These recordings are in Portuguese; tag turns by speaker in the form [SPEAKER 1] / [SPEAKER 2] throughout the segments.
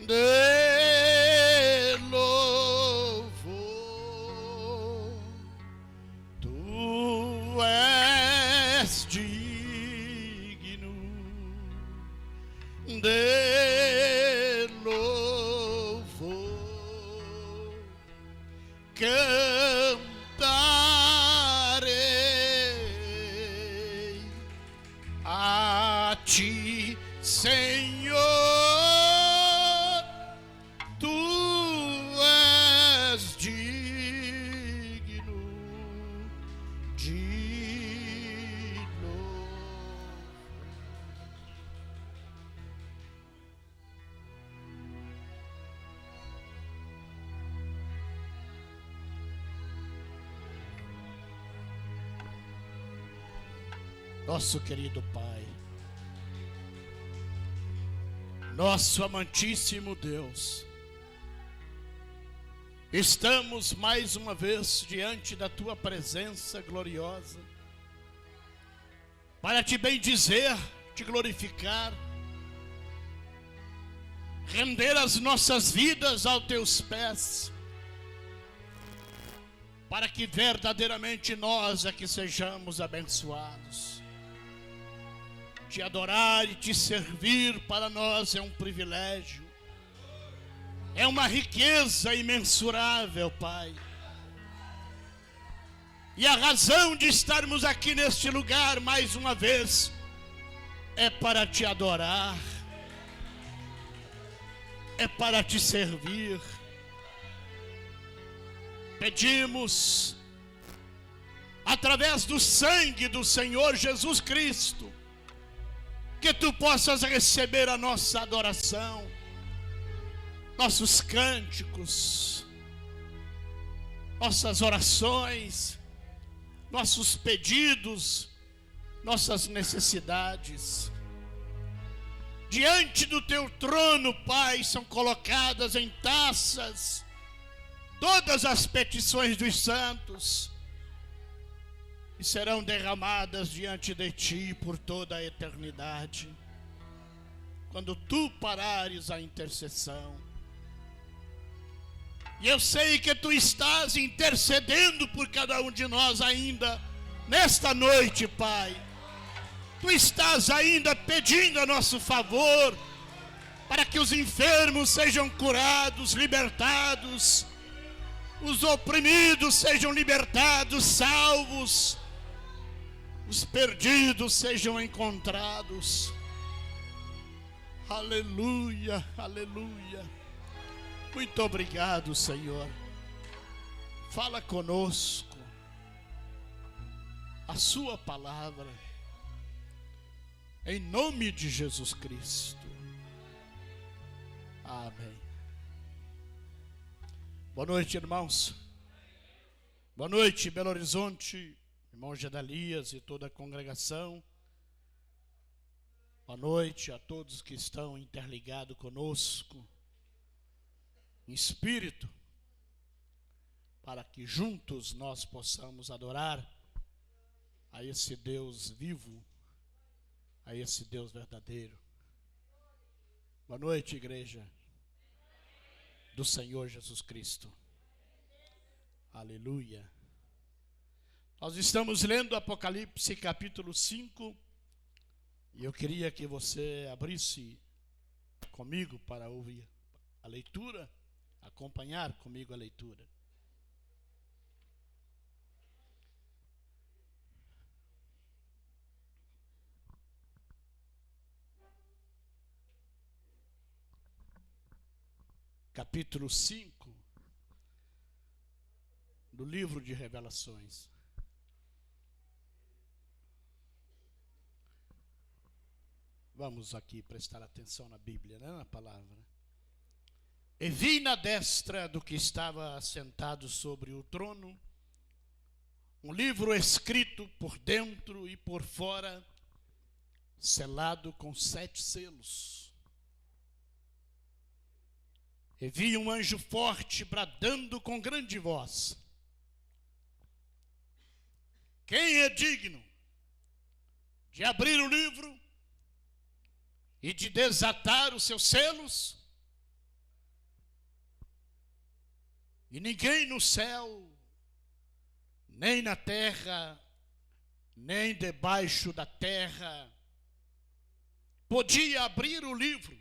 [SPEAKER 1] de louvor. Tu és digno de louvor. Cantarei a ti, Senhor, tu és digno de louvor. Nosso querido Pai, nosso amantíssimo Deus, estamos mais uma vez diante da Tua presença gloriosa, para Te bendizer, Te glorificar, render as nossas vidas aos Teus pés, para que verdadeiramente nós aqui sejamos abençoados. Te adorar e te servir para nós é um privilégio, é uma riqueza imensurável, Pai. E a razão de estarmos aqui neste lugar mais uma vez é para te adorar, é para te servir. Pedimos, através do sangue do Senhor Jesus Cristo, que Tu possas receber a nossa adoração, nossos cânticos, nossas orações, nossos pedidos, nossas necessidades. Diante do Teu trono, Pai, são colocadas em taças todas as petições dos santos, e serão derramadas diante de Ti por toda a eternidade, quando Tu parares a intercessão. E eu sei que Tu estás intercedendo por cada um de nós ainda, nesta noite, Pai. Tu estás ainda pedindo a nosso favor, para que os enfermos sejam curados, libertados, os oprimidos sejam libertados, salvos, os perdidos sejam encontrados. Aleluia, aleluia. Muito obrigado, Senhor. Fala conosco a Sua palavra, em nome de Jesus Cristo. Amém. Boa noite, irmãos. Boa noite, Belo Horizonte, irmão Gedalias e toda a congregação. Boa noite a todos que estão interligados conosco em espírito, para que juntos nós possamos adorar a esse Deus vivo, a esse Deus verdadeiro. Boa noite, igreja do Senhor Jesus Cristo. Aleluia. Nós estamos lendo Apocalipse capítulo 5, e eu queria que você abrisse comigo para ouvir a leitura, acompanhar comigo a leitura. Capítulo 5 do livro de Revelações. Vamos aqui prestar atenção na Bíblia, né, na palavra. E vi na destra do que estava assentado sobre o trono um livro escrito por dentro e por fora, selado com 7 selos. E vi um anjo forte bradando com grande voz: quem é digno de abrir o livro e de desatar os seus selos? E ninguém no céu, nem na terra, nem debaixo da terra, podia abrir o livro,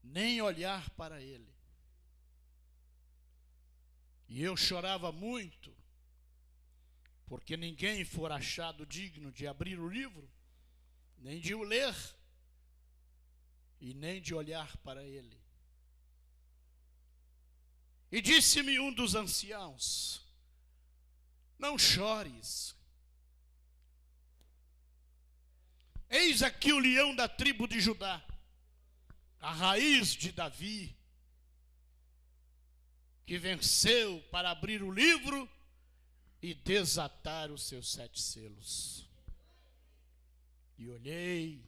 [SPEAKER 1] nem olhar para ele. E eu chorava muito, porque ninguém for achado digno de abrir o livro, nem de o ler, e nem de olhar para ele. E disse-me um dos anciãos: não chores. Eis aqui o leão da tribo de Judá, a raiz de Davi, que venceu para abrir o livro e desatar os seus 7 selos. E olhei,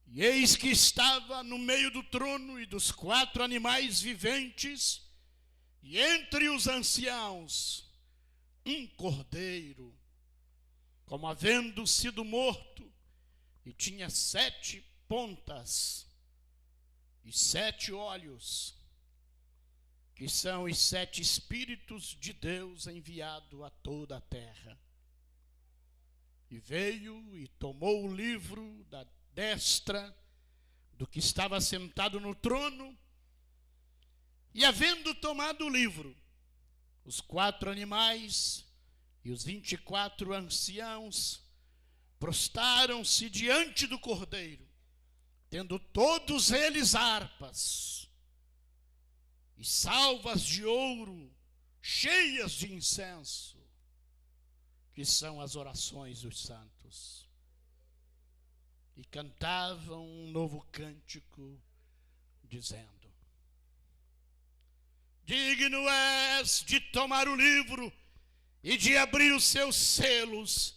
[SPEAKER 1] e eis que estava no meio do trono e dos 4 animais viventes, e entre os anciãos, um cordeiro, como havendo sido morto, e tinha 7 pontas e 7 olhos, que são os 7 Espíritos de Deus enviado a toda a terra. E veio e tomou o livro da destra do que estava sentado no trono, e havendo tomado o livro, os 4 animais e os 24 anciãos prostaram-se diante do cordeiro, tendo todos eles harpas e salvas de ouro cheias de incenso, que são as orações dos santos. E cantavam um novo cântico, dizendo: digno és de tomar o livro e de abrir os seus selos,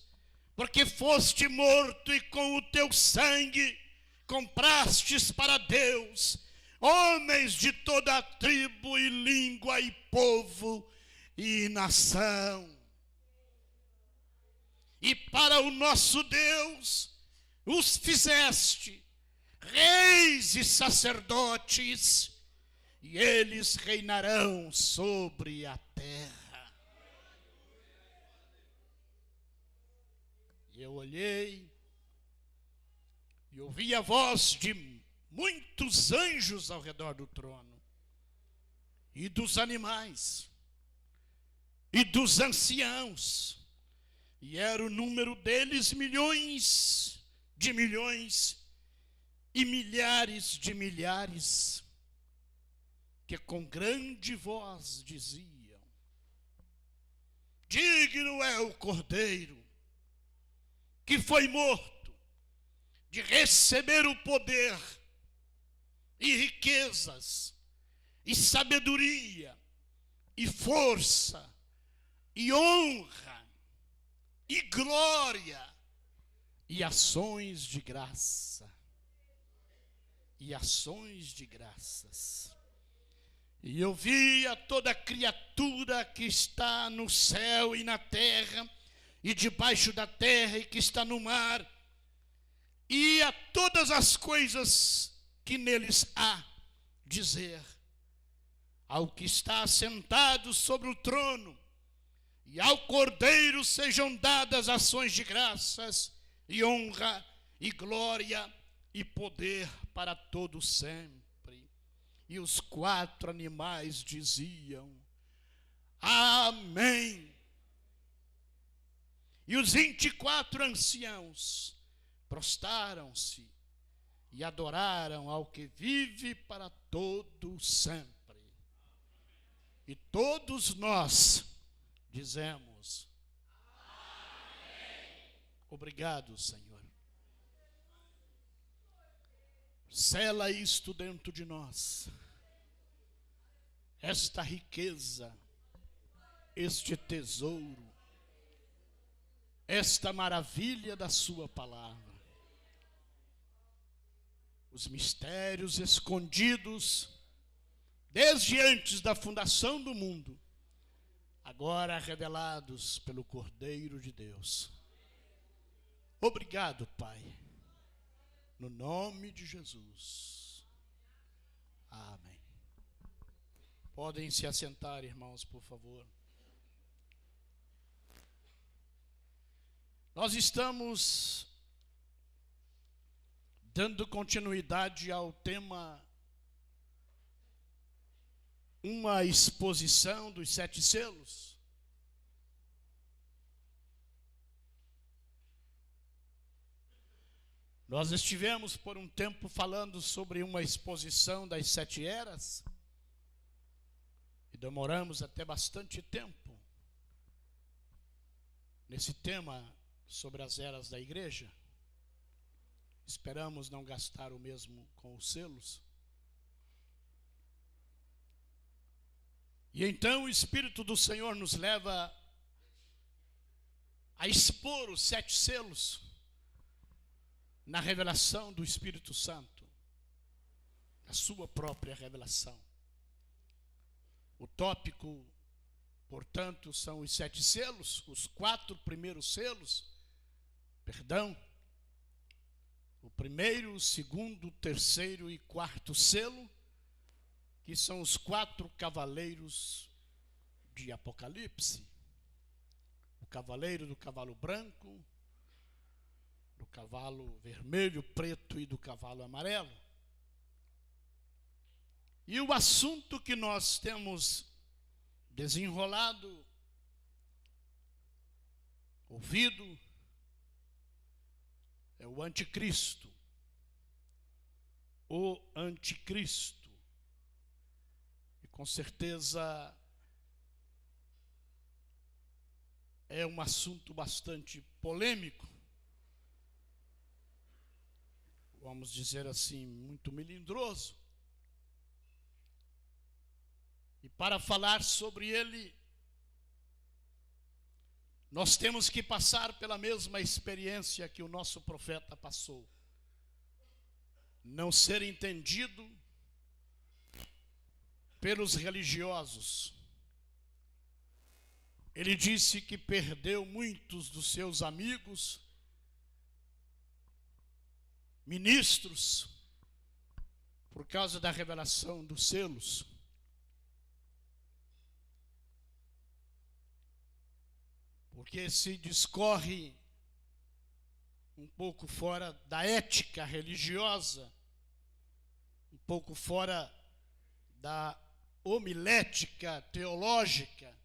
[SPEAKER 1] porque foste morto e com o teu sangue comprastes para Deus homens de toda a tribo e língua e povo e nação. E para o nosso Deus os fizeste reis e sacerdotes, e eles reinarão sobre a terra. E eu olhei e ouvi a voz de muitos anjos ao redor do trono, e dos animais, e dos anciãos, e era o número deles milhões de milhões e milhares de milhares, que com grande voz diziam: digno é o Cordeiro que foi morto de receber o poder e riquezas e sabedoria e força e honra e glória e ações de graça e ações de graças. E eu vi a toda criatura que está no céu e na terra e debaixo da terra e que está no mar, e a todas as coisas que neles há, dizer ao que está assentado sobre o trono e ao Cordeiro sejam dadas ações de graças e honra e glória e poder para todo sempre. E os 4 animais diziam: amém. E os 24 anciãos prostaram-se e adoraram ao que vive para todo sempre. E todos nós dizemos: amém. Obrigado, Senhor. Sela isto dentro de nós, esta riqueza, este tesouro, esta maravilha da sua palavra, os mistérios escondidos desde antes da fundação do mundo, agora revelados pelo Cordeiro de Deus. Obrigado, Pai, no nome de Jesus. Amém. Podem se assentar, irmãos, por favor. Nós estamos dando continuidade ao tema Uma Exposição dos 7 Selos. Nós estivemos por um tempo falando sobre uma exposição das 7 eras e demoramos até bastante tempo nesse tema sobre as eras da igreja. Esperamos não gastar o mesmo com os selos. E então o Espírito do Senhor nos leva a expor os 7 selos na revelação do Espírito Santo, a sua própria revelação. O tópico, portanto, são os 7 selos, os 4 primeiros selos, o primeiro, o segundo, o terceiro e quarto selo, que são os 4 cavaleiros de Apocalipse. O cavaleiro do cavalo branco, do cavalo vermelho, preto e do cavalo amarelo. E o assunto que nós temos desenrolado, ouvido, é o anticristo. O anticristo. E com certeza é um assunto bastante polêmico. Vamos dizer assim, muito melindroso. E para falar sobre ele, nós temos que passar pela mesma experiência que o nosso profeta passou. Não ser entendido pelos religiosos. Ele disse que perdeu muitos dos seus amigos, ministros, por causa da revelação dos selos. Porque se discorre um pouco fora da ética religiosa, um pouco fora da homilética teológica,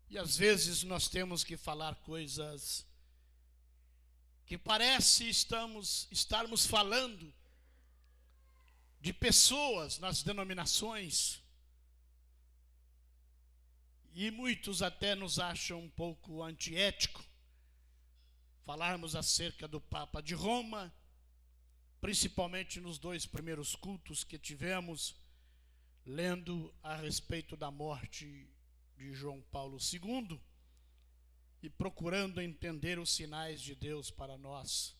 [SPEAKER 1] e às vezes nós temos que falar coisas que parece estarmos falando de pessoas nas denominações, e muitos até nos acham um pouco antiético falarmos acerca do Papa de Roma, principalmente nos 2 primeiros cultos que tivemos, lendo a respeito da morte de João Paulo II e procurando entender os sinais de Deus para nós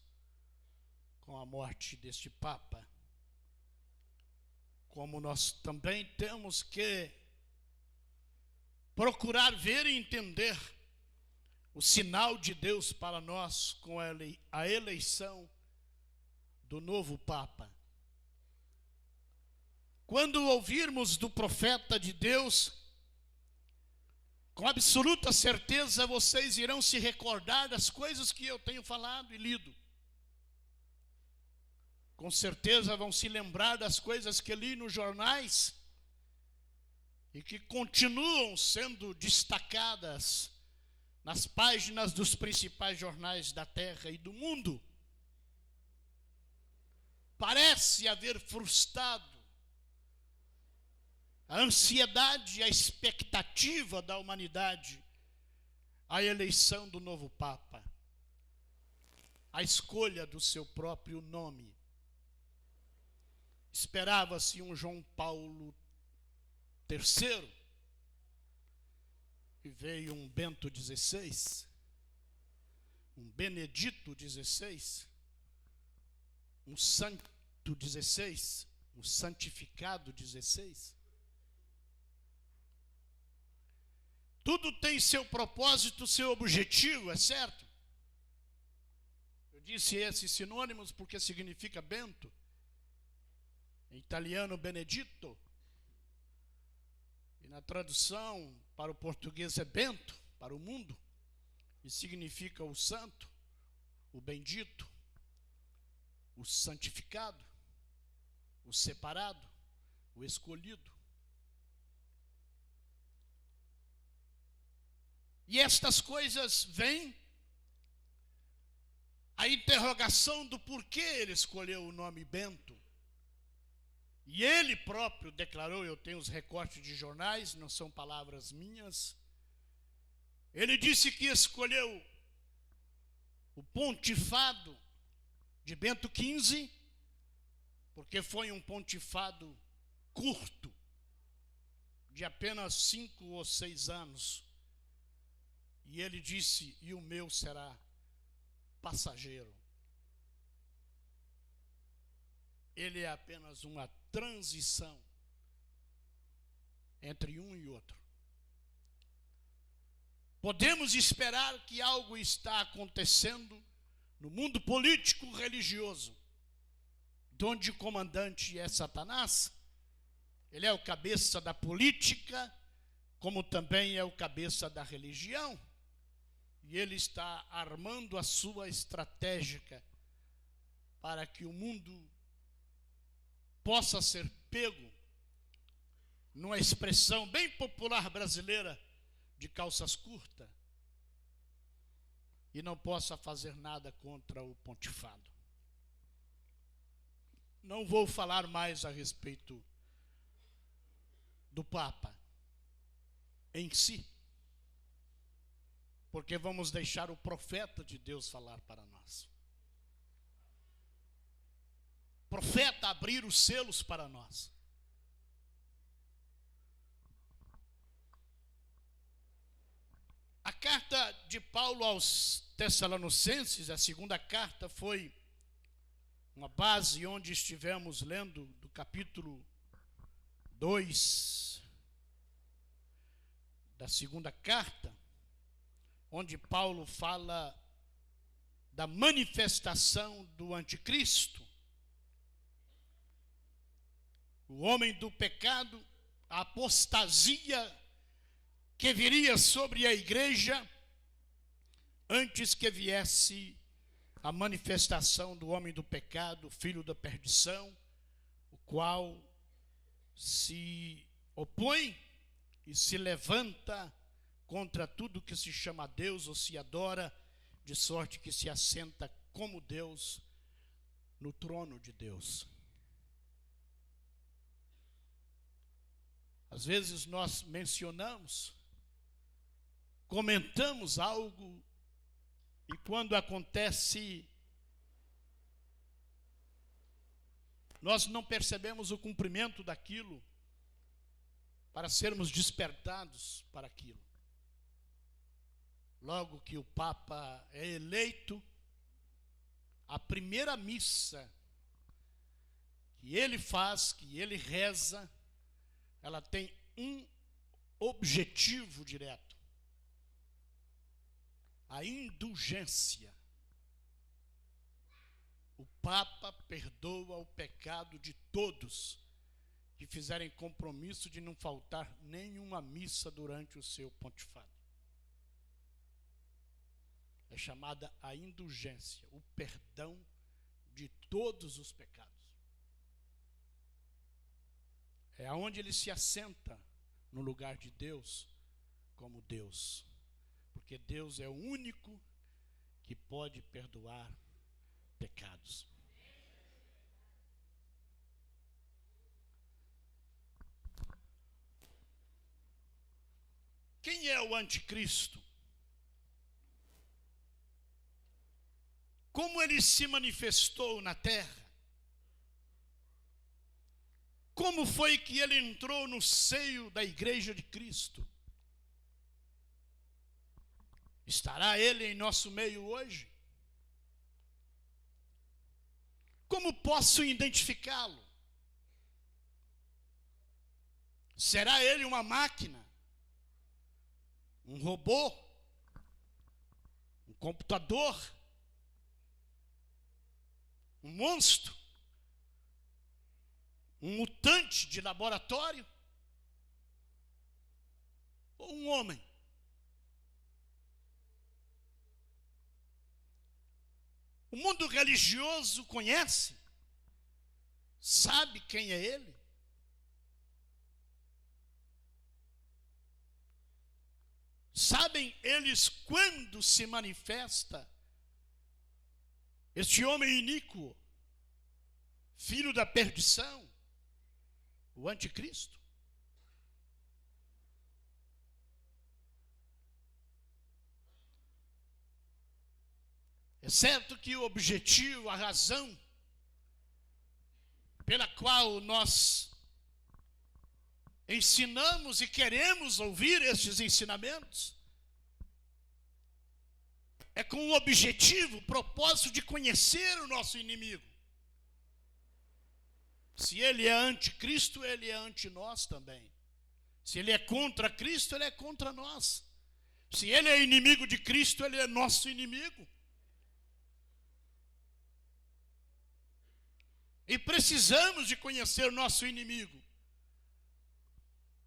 [SPEAKER 1] com a morte deste Papa. Como nós também temos que procurar ver e entender o sinal de Deus para nós com a eleição do novo Papa. Quando ouvirmos do profeta de Deus, com absoluta certeza vocês irão se recordar das coisas que eu tenho falado e lido. Com certeza vão se lembrar das coisas que li nos jornais e que continuam sendo destacadas nas páginas dos principais jornais da terra e do mundo. Parece haver frustrado a ansiedade e a expectativa da humanidade, a eleição do novo Papa, a escolha do seu próprio nome. Esperava-se um João Paulo III, e veio um Bento XVI, um Benedito XVI, um Santo XVI, um Santificado XVI. Tudo tem seu propósito, seu objetivo, é certo? Eu disse esses sinônimos porque significa Bento, em italiano Benedito, e na tradução para o português é Bento, para o mundo, e significa o santo, o bendito, o santificado, o separado, o escolhido. E estas coisas vêm, a interrogação do porquê ele escolheu o nome Bento. E ele próprio declarou, eu tenho os recortes de jornais, não são palavras minhas. Ele disse que escolheu o pontifado de Bento XV, porque foi um pontifado curto, de apenas 5 ou 6 anos. E ele disse, e o meu será passageiro. Ele é apenas uma transição entre um e outro. Podemos esperar que algo está acontecendo no mundo político religioso, onde o comandante é Satanás. Ele é o cabeça da política, como também é o cabeça da religião. E ele está armando a sua estratégia para que o mundo possa ser pego numa expressão bem popular brasileira de calças curtas e não possa fazer nada contra o pontifado. Não vou falar mais a respeito do Papa em si, porque vamos deixar o profeta de Deus falar para nós. O profeta abrir os selos para nós. A carta de Paulo aos Tessalonicenses, a segunda carta, foi uma base onde estivemos lendo do capítulo 2 da segunda carta, onde Paulo fala da manifestação do anticristo, o homem do pecado, a apostasia que viria sobre a igreja antes que viesse a manifestação do homem do pecado, filho da perdição, o qual se opõe e se levanta contra tudo que se chama Deus ou se adora, de sorte que se assenta como Deus no trono de Deus. Às vezes nós mencionamos, comentamos algo, e quando acontece, nós não percebemos o cumprimento daquilo para sermos despertados para aquilo. Logo que o Papa é eleito, a primeira missa que ele faz, que ele reza, ela tem um objetivo direto: a indulgência. O Papa perdoa o pecado de todos que fizerem compromisso de não faltar nenhuma missa durante o seu pontifado. É chamada a indulgência, o perdão de todos os pecados. É aonde ele se assenta no lugar de Deus como Deus. Porque Deus é o único que pode perdoar pecados. Quem é o anticristo? Como ele se manifestou na terra? Como foi que ele entrou no seio da igreja de Cristo? Estará ele em nosso meio hoje? Como posso identificá-lo? Será ele uma máquina? Um robô? Um computador? Um monstro? Um mutante de laboratório? ou um homem. O mundo religioso conhece, sabe quem é ele. Sabem eles quando se manifesta este homem iníquo, filho da perdição, o anticristo? É certo que o objetivo, a razão pela qual nós ensinamos e queremos ouvir estes ensinamentos é com o objetivo, o propósito de conhecer o nosso inimigo. Se ele é anticristo, ele é anti nós também. Se ele é contra Cristo, ele é contra nós. Se ele é inimigo de Cristo, ele é nosso inimigo. E precisamos de conhecer o nosso inimigo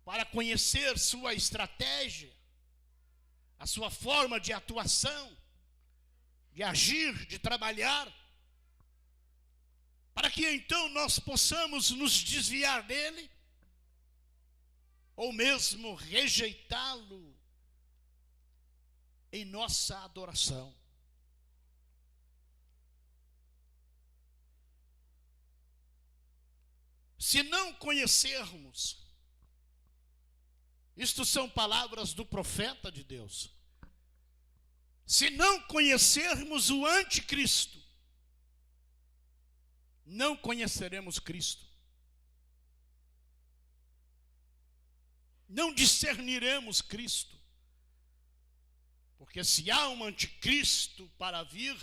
[SPEAKER 1] para conhecer sua estratégia, a sua forma de atuação, de agir, de trabalhar, para que então nós possamos nos desviar dele, ou mesmo rejeitá-lo em nossa adoração. Se não conhecermos, isto são palavras do profeta de Deus, se não conhecermos o anticristo, não conheceremos Cristo. Não discerniremos Cristo. Porque se há um anticristo para vir,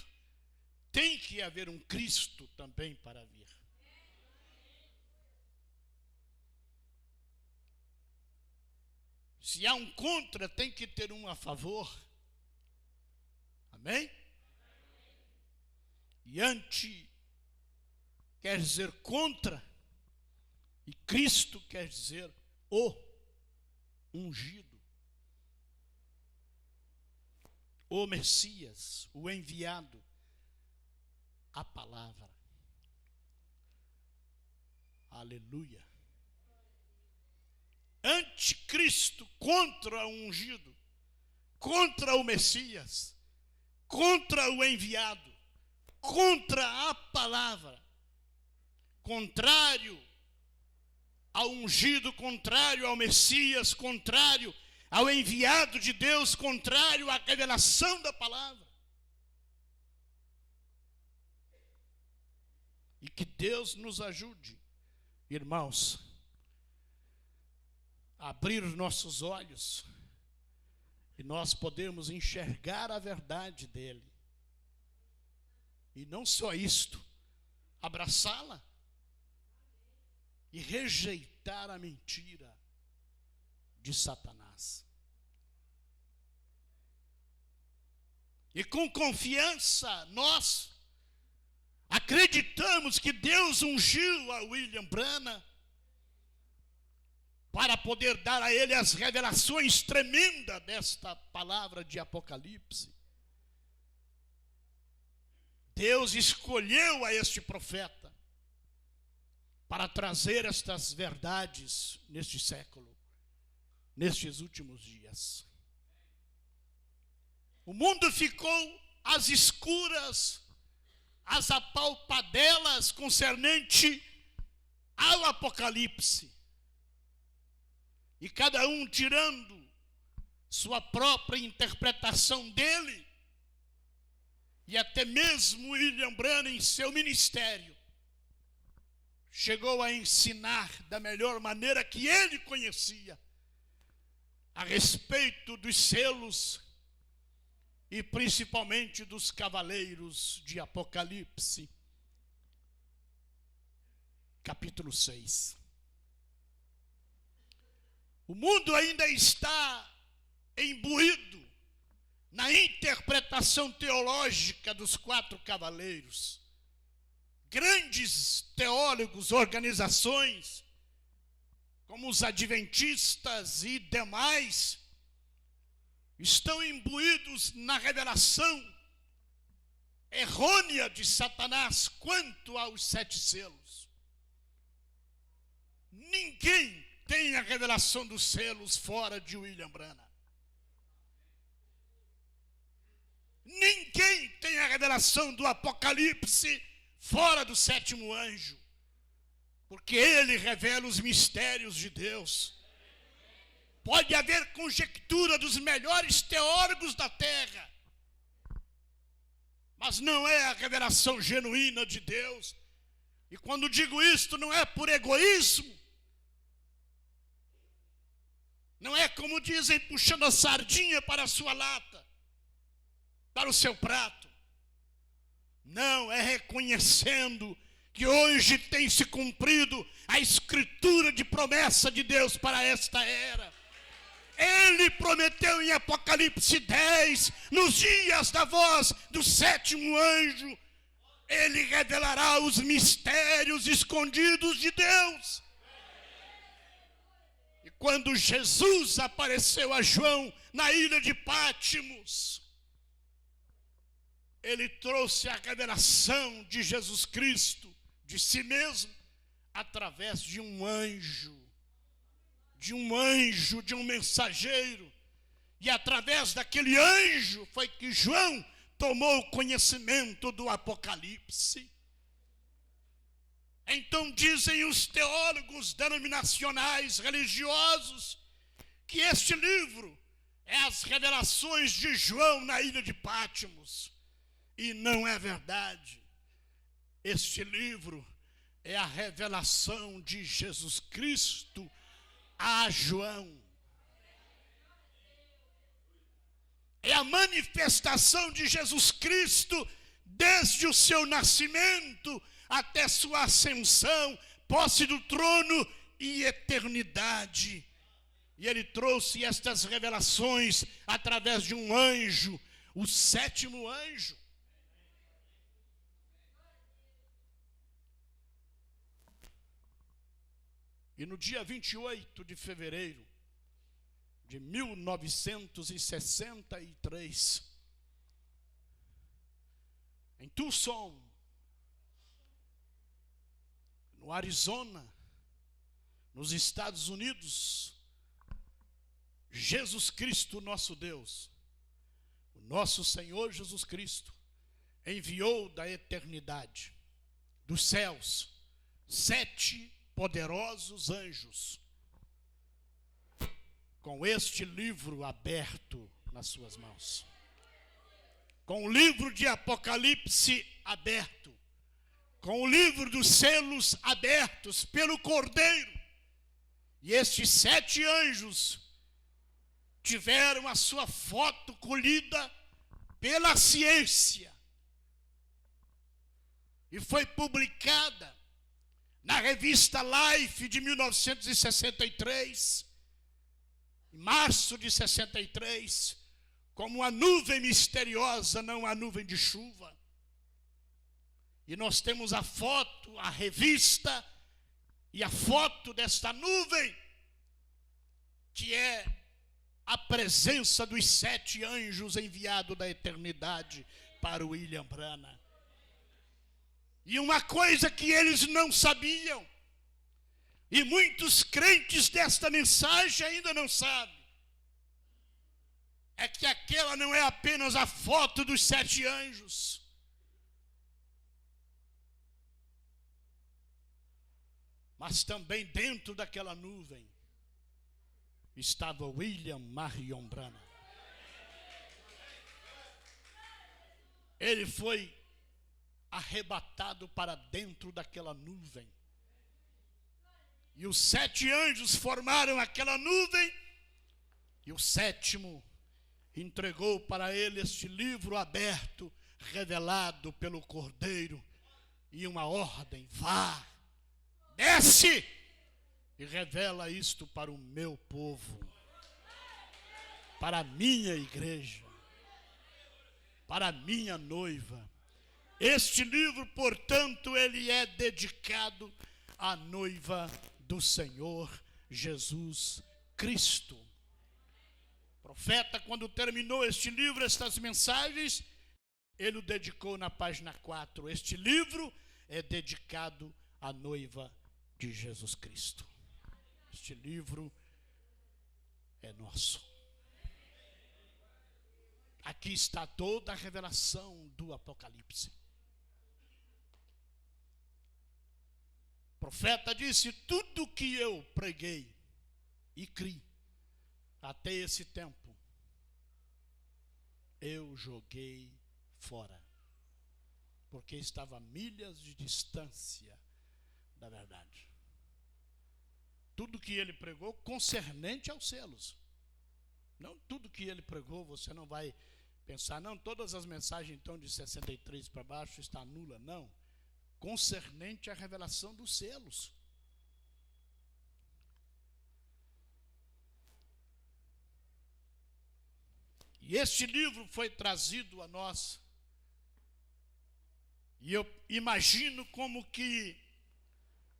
[SPEAKER 1] tem que haver um Cristo também para vir. Se há um contra, tem que ter um a favor. Amém? E anti quer dizer contra, e Cristo quer dizer o ungido, o Messias, o enviado, a palavra. Aleluia. Anticristo contra o ungido, contra o Messias, contra o enviado, contra a palavra, contrário ao ungido, contrário ao Messias, contrário ao enviado de Deus, contrário à revelação da palavra. E que Deus nos ajude, irmãos, a abrir nossos olhos e nós podemos enxergar a verdade dele. E não só isto, abraçá-la e rejeitar a mentira de Satanás. E com confiança nós acreditamos que Deus ungiu a William Branham para poder dar a ele as revelações tremendas desta palavra de Apocalipse. Deus escolheu a este profeta para trazer estas verdades neste século, nestes últimos dias. O mundo ficou às escuras, às apalpadelas concernente ao Apocalipse. E cada um tirando sua própria interpretação dele, e até mesmo William Branham em seu ministério chegou a ensinar da melhor maneira que ele conhecia a respeito dos selos e principalmente dos cavaleiros de Apocalipse, capítulo 6. O mundo ainda está imbuído na interpretação teológica dos 4 cavaleiros. Grandes teólogos, organizações, como os adventistas e demais, estão imbuídos na revelação errônea de Satanás quanto aos 7 selos. Ninguém tem a revelação dos selos fora de William Branham. Ninguém tem a revelação do Apocalipse fora do 7º anjo, porque ele revela os mistérios de Deus. Pode haver conjectura dos melhores teólogos da terra, mas não é a revelação genuína de Deus. E quando digo isto, não é por egoísmo, não é, como dizem, puxando a sardinha para a sua lata, para o seu prato. Não, é reconhecendo que hoje tem se cumprido a escritura de promessa de Deus para esta era. Ele prometeu em Apocalipse 10, nos dias da voz do 7º anjo, ele revelará os mistérios escondidos de Deus. E quando Jesus apareceu a João na ilha de Pátimos, ele trouxe a revelação de Jesus Cristo, de si mesmo, através de um anjo, de um mensageiro. E através daquele anjo foi que João tomou conhecimento do Apocalipse. Então dizem os teólogos denominacionais religiosos que este livro é as revelações de João na ilha de Pátimos. E não é verdade. Este livro é a revelação de Jesus Cristo a João. É a manifestação de Jesus Cristo desde o seu nascimento até sua ascensão, posse do trono e eternidade. E ele trouxe estas revelações através de um anjo, o 7º anjo. E no dia 28 de fevereiro de 1963, em Tucson, no Arizona, nos Estados Unidos, Jesus Cristo, nosso Deus, o nosso Senhor Jesus Cristo, enviou da eternidade, dos céus, 7 poderosos anjos, com este livro aberto nas suas mãos, com o livro de Apocalipse aberto, com o livro dos selos abertos pelo Cordeiro. E estes 7 anjos tiveram a sua foto colhida pela ciência e foi publicada na revista Life de 1963, em março de 63, como a nuvem misteriosa, não a nuvem de chuva. E nós temos a foto, a revista e a foto desta nuvem, que é a presença dos 7 anjos enviados da eternidade para o William Branham. E uma coisa que eles não sabiam, e muitos crentes desta mensagem ainda não sabem, é que aquela não é apenas a foto dos 7 anjos, mas também dentro daquela nuvem estava William Marion Branham. Ele foi arrebatado para dentro daquela nuvem. E os 7 anjos formaram aquela nuvem, e o 7º entregou para ele este livro aberto, revelado pelo Cordeiro, e uma ordem: vá, desce, e revela isto para o meu povo, para a minha igreja, para a minha noiva. Este livro, portanto, ele é dedicado à noiva do Senhor Jesus Cristo. profeta, quando terminou este livro, estas mensagens, ele o dedicou na página 4. Este livro é dedicado à noiva de Jesus Cristo. Este livro é nosso. Aqui está toda a revelação do Apocalipse. O profeta disse: tudo que eu preguei e criei até esse tempo, eu joguei fora, porque estava a milhas de distância da verdade. Tudo que ele pregou concernente aos selos. Não tudo que ele pregou, você não vai pensar, não, todas as mensagens então de 63 para baixo está nula, não. Concernente à revelação dos selos. E este livro foi trazido a nós. E eu imagino como que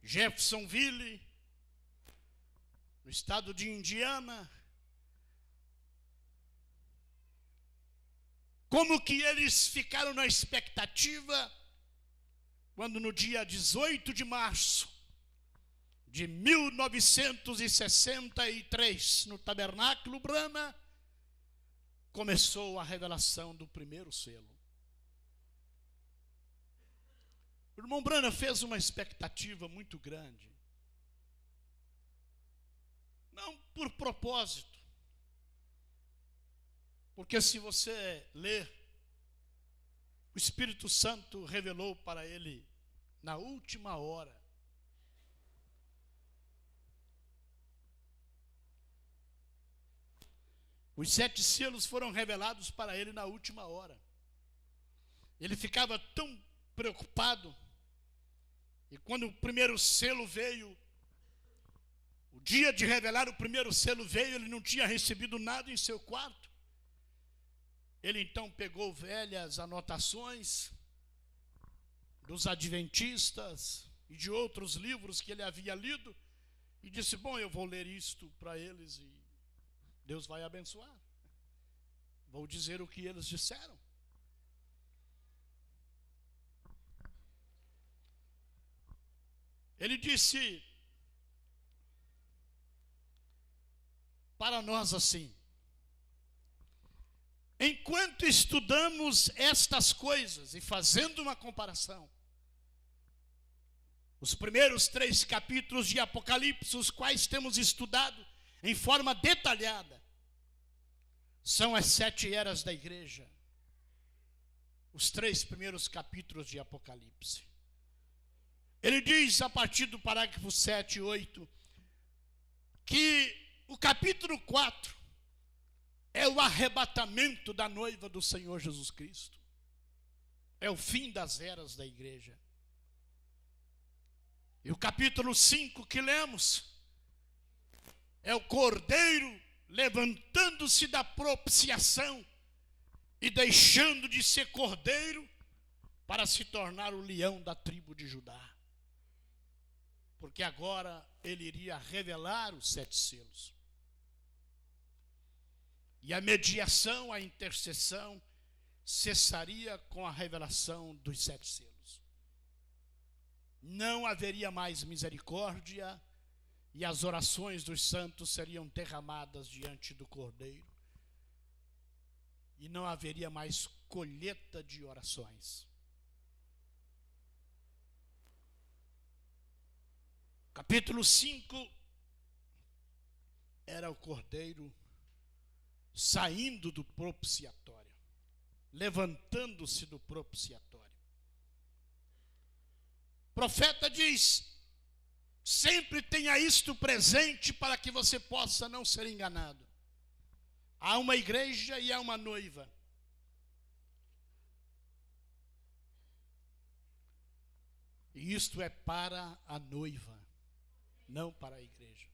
[SPEAKER 1] Jeffersonville, no estado de Indiana, como que eles ficaram na expectativa quando no dia 18 de março de 1963, no Tabernáculo Brahma, começou a revelação do primeiro selo. O irmão Branham fez uma expectativa muito grande. Não por propósito. Porque se você ler, o Espírito Santo revelou para ele na última hora. Os 7 selos foram revelados para ele na última hora. Ele ficava tão preocupado. E quando o primeiro selo veio, o dia de revelar o primeiro selo veio, ele não tinha recebido nada em seu quarto. Ele então pegou velhas anotações dos adventistas e de outros livros que ele havia lido e disse: bom, eu vou ler isto para eles e Deus vai abençoar. Vou dizer o que eles disseram. Ele disse para nós assim: enquanto estudamos estas coisas e fazendo uma comparação, os primeiros 3 capítulos de Apocalipse, os quais temos estudado em forma detalhada, são as 7 eras da igreja. Os 3 primeiros capítulos de Apocalipse. Ele diz a partir do parágrafo 7 e 8 que o capítulo 4 é o arrebatamento da noiva do Senhor Jesus Cristo. É o fim das eras da igreja. E o capítulo 5 que lemos é o Cordeiro levantando-se da propiciação e deixando de ser cordeiro para se tornar o leão da tribo de Judá. Porque agora ele iria revelar os 7 selos. E a mediação, a intercessão, cessaria com a revelação dos 7 selos. Não haveria mais misericórdia e as orações dos santos seriam derramadas diante do Cordeiro. E não haveria mais colheita de orações. Capítulo 5 era o Cordeiro saindo do propiciatório, levantando-se do propiciatório. O profeta diz: sempre tenha isto presente para que você possa não ser enganado. Há uma igreja e há uma noiva. E isto é para a noiva, não para a igreja.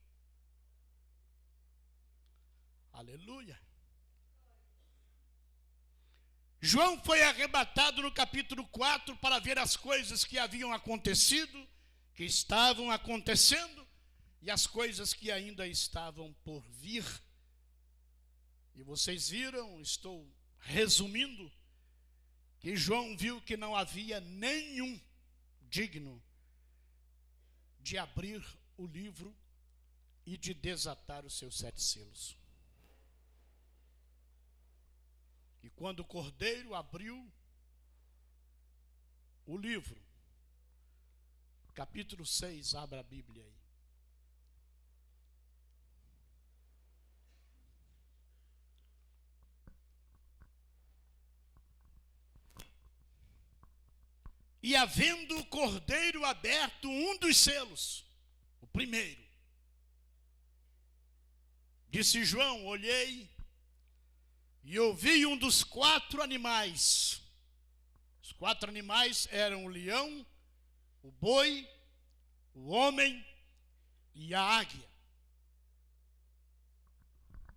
[SPEAKER 1] Aleluia. João foi arrebatado no capítulo 4 para ver as coisas que haviam acontecido, que estavam acontecendo, e as coisas que ainda estavam por vir. E vocês viram, estou resumindo, que João viu que não havia nenhum digno de abrir o livro e de desatar os seus 7 selos. E quando o Cordeiro abriu o livro, capítulo 6, abra a Bíblia aí. E havendo o Cordeiro aberto um dos selos, o primeiro, disse João, olhei e ouvi um dos 4 animais. Os 4 animais eram o leão, o boi, o homem e a águia.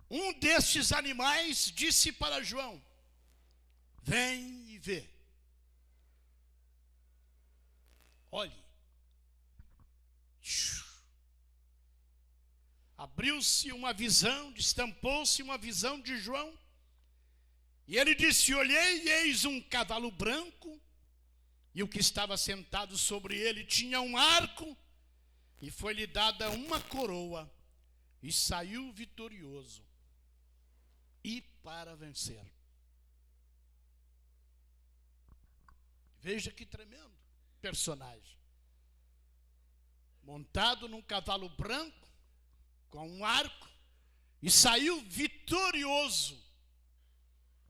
[SPEAKER 1] Um destes animais disse para João, vem e vê. Olhe, abriu-se uma visão, destampou-se uma visão de João, e ele disse, olhei e eis um cavalo branco, e o que estava sentado sobre ele tinha um arco, e foi-lhe dada uma coroa, e saiu vitorioso, e para vencer. Veja que tremendo personagem, montado num cavalo branco, com um arco, e saiu vitorioso,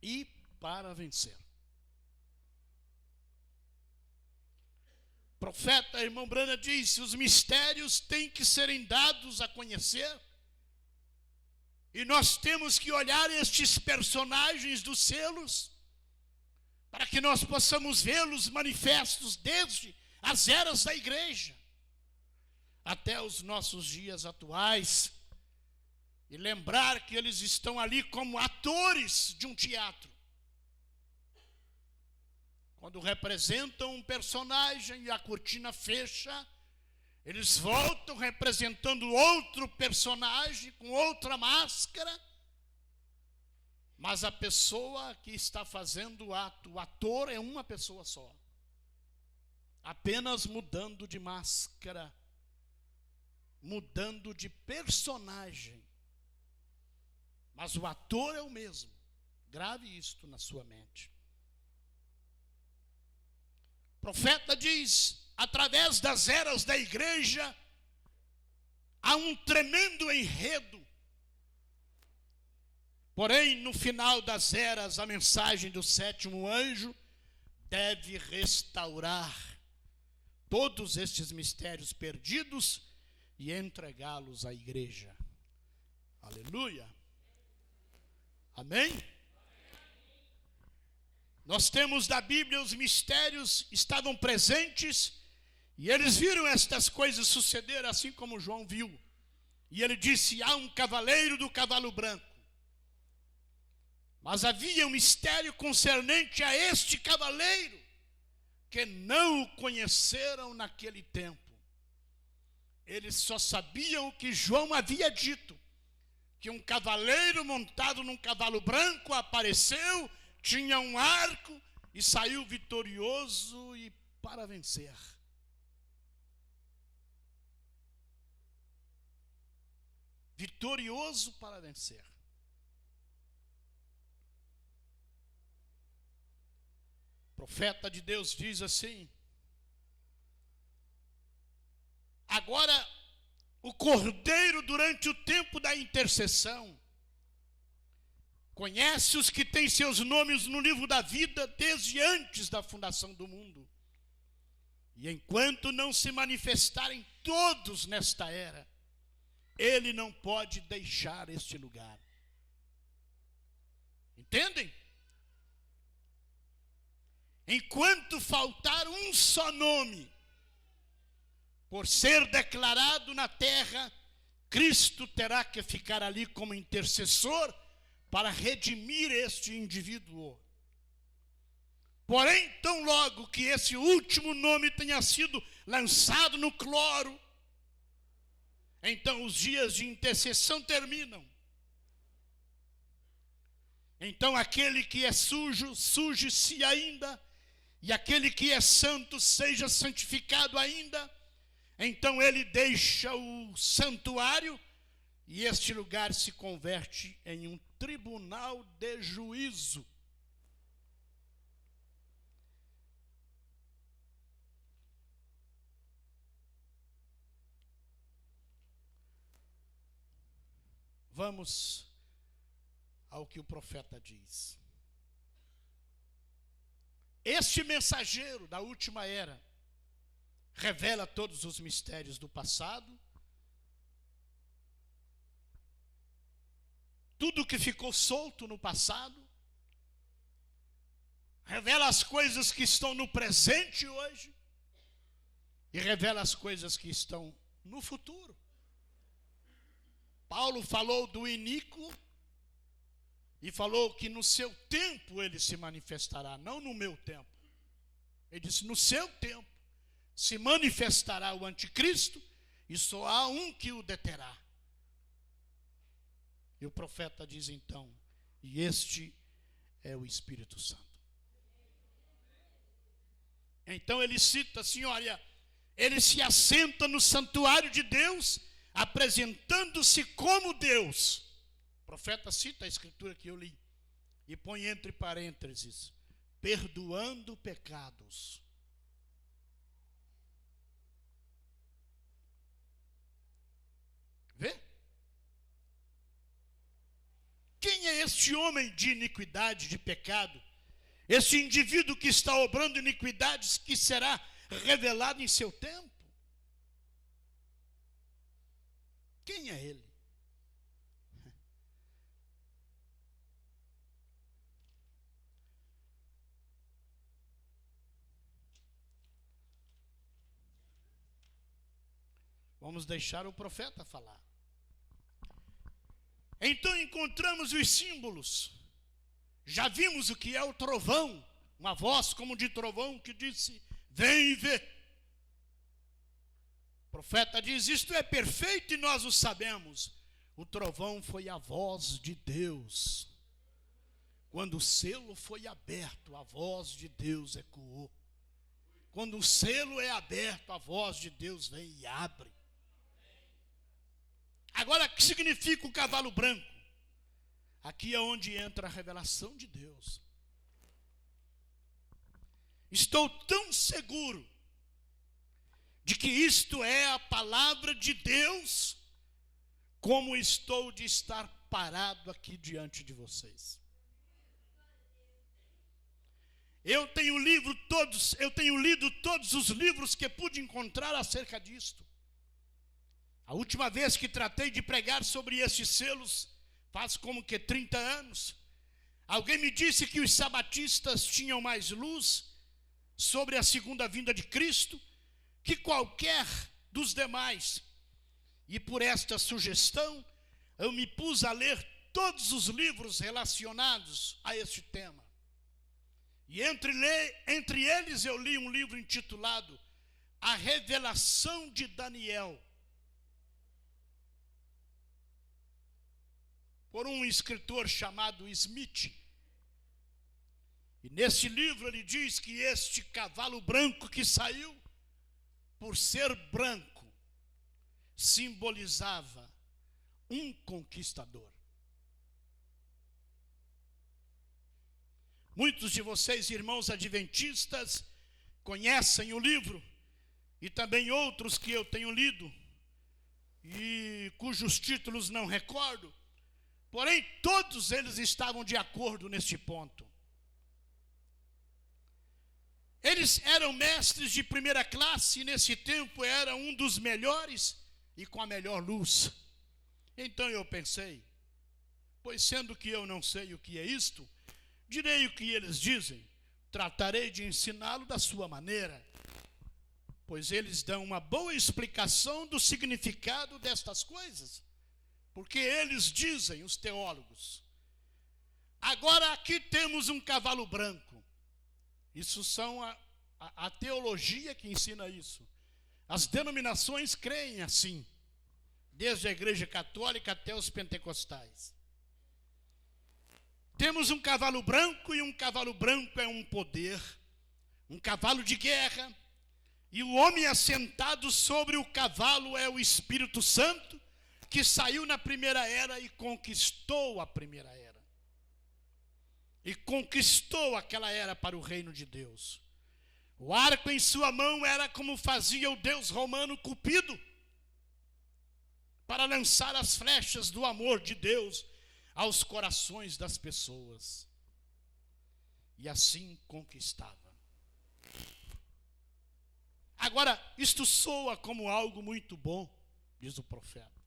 [SPEAKER 1] e para vencer. O profeta, irmão Brana, disse, os mistérios têm que serem dados a conhecer, e nós temos que olhar estes personagens dos selos, para que nós possamos vê-los manifestos desde as eras da igreja até os nossos dias atuais, e lembrar que eles estão ali como atores de um teatro. Quando representam um personagem e a cortina fecha, eles voltam representando outro personagem com outra máscara, mas a pessoa que está fazendo o ato, o ator é uma pessoa só, apenas mudando de máscara, mudando de personagem, mas o ator é o mesmo. Grave isto na sua mente. O profeta diz, através das eras da igreja, há um tremendo enredo. Porém, no final das eras, a mensagem do 7º anjo deve restaurar todos estes mistérios perdidos e entregá-los à igreja. Aleluia. Amém? Nós temos da Bíblia, os mistérios estavam presentes e eles viram estas coisas suceder assim como João viu. E ele disse, há um cavaleiro do cavalo branco. Mas havia um mistério concernente a este cavaleiro, que não o conheceram naquele tempo. Eles só sabiam o que João havia dito, que um cavaleiro montado num cavalo branco apareceu, tinha um arco e saiu vitorioso e para vencer. Vitorioso para vencer. O profeta de Deus diz assim, agora o Cordeiro durante o tempo da intercessão, conhece os que têm seus nomes no livro da vida desde antes da fundação do mundo. E enquanto não se manifestarem todos nesta era, ele não pode deixar este lugar. Entendem? Enquanto faltar um só nome, por ser declarado na terra, Cristo terá que ficar ali como intercessor para redimir este indivíduo. Porém, tão logo que esse último nome tenha sido lançado no cloro, então os dias de intercessão terminam. Então aquele que é sujo, suje-se ainda, e aquele que é santo, seja santificado ainda. Então ele deixa o santuário, e este lugar se converte em um tribunal de juízo. Vamos ao que o profeta diz. Este mensageiro da última era revela todos os mistérios do passado, tudo que ficou solto no passado, revela as coisas que estão no presente hoje e revela as coisas que estão no futuro. Paulo falou do iníquo e falou que no seu tempo ele se manifestará, não no meu tempo. Ele disse, no seu tempo se manifestará o anticristo e só há um que o deterá. E o profeta diz então, e este é o Espírito Santo. Então ele cita assim, olha, ele se assenta no santuário de Deus, apresentando-se como Deus. O profeta cita a escritura que eu li e põe entre parênteses, perdoando pecados. Vê? Quem é este homem de iniquidade, de pecado? Esse indivíduo que está obrando iniquidades, que será revelado em seu tempo? Quem é ele? Vamos deixar o profeta falar. Então encontramos os símbolos. Já vimos o que é o trovão, uma voz como de trovão que disse, vem e vê. O profeta diz, isto é perfeito e nós o sabemos. O trovão foi a voz de Deus. Quando o selo foi aberto, a voz de Deus ecoou. Quando o selo é aberto, a voz de Deus vem e abre. Agora, o que significa o cavalo branco? Aqui é onde entra a revelação de Deus. Estou tão seguro de que isto é a palavra de Deus, como estou de estar parado aqui diante de vocês. Eu tenho lido todos os livros que pude encontrar acerca disto. A última vez que tratei de pregar sobre estes selos, faz como que 30 anos, alguém me disse que os sabatistas tinham mais luz sobre a segunda vinda de Cristo que qualquer dos demais. E por esta sugestão, eu me pus a ler todos os livros relacionados a este tema. E entre eles eu li um livro intitulado A Revelação de Daniel, por um escritor chamado Smith. E nesse livro ele diz que este cavalo branco que saiu, por ser branco, simbolizava um conquistador. Muitos de vocês, irmãos adventistas, conhecem o livro, e também outros que eu tenho lido, e cujos títulos não recordo, porém todos eles estavam de acordo neste ponto. Eles eram mestres de primeira classe, e nesse tempo era um dos melhores e com a melhor luz. Então eu pensei, pois sendo que eu não sei o que é isto, direi o que eles dizem, tratarei de ensiná-lo da sua maneira, pois eles dão uma boa explicação do significado destas coisas, porque eles dizem, os teólogos, agora aqui temos um cavalo branco. Isso são a teologia que ensina isso. As denominações creem assim, desde a igreja católica até os pentecostais. temos um cavalo branco, e um cavalo branco é um poder, um cavalo de guerra, e o homem assentado sobre o cavalo é o Espírito Santo, que saiu na primeira era e conquistou a primeira era. E conquistou aquela era para o reino de Deus. O arco em sua mão era como fazia o deus romano Cupido, para lançar as flechas do amor de Deus aos corações das pessoas. E assim conquistava. Agora, isto soa como algo muito bom, diz o profeta.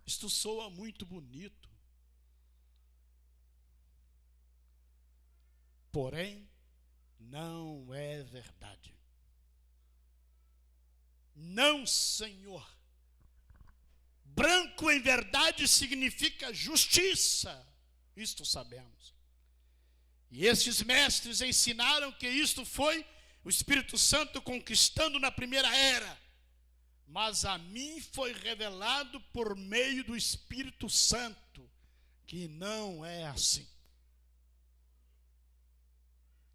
[SPEAKER 1] Isto soa muito bonito. Porém, não é verdade. Não, Senhor. Branco em verdade significa justiça. Isto sabemos. E estes mestres ensinaram que isto foi o Espírito Santo conquistando na primeira era. Mas a mim foi revelado por meio do Espírito Santo que não é assim.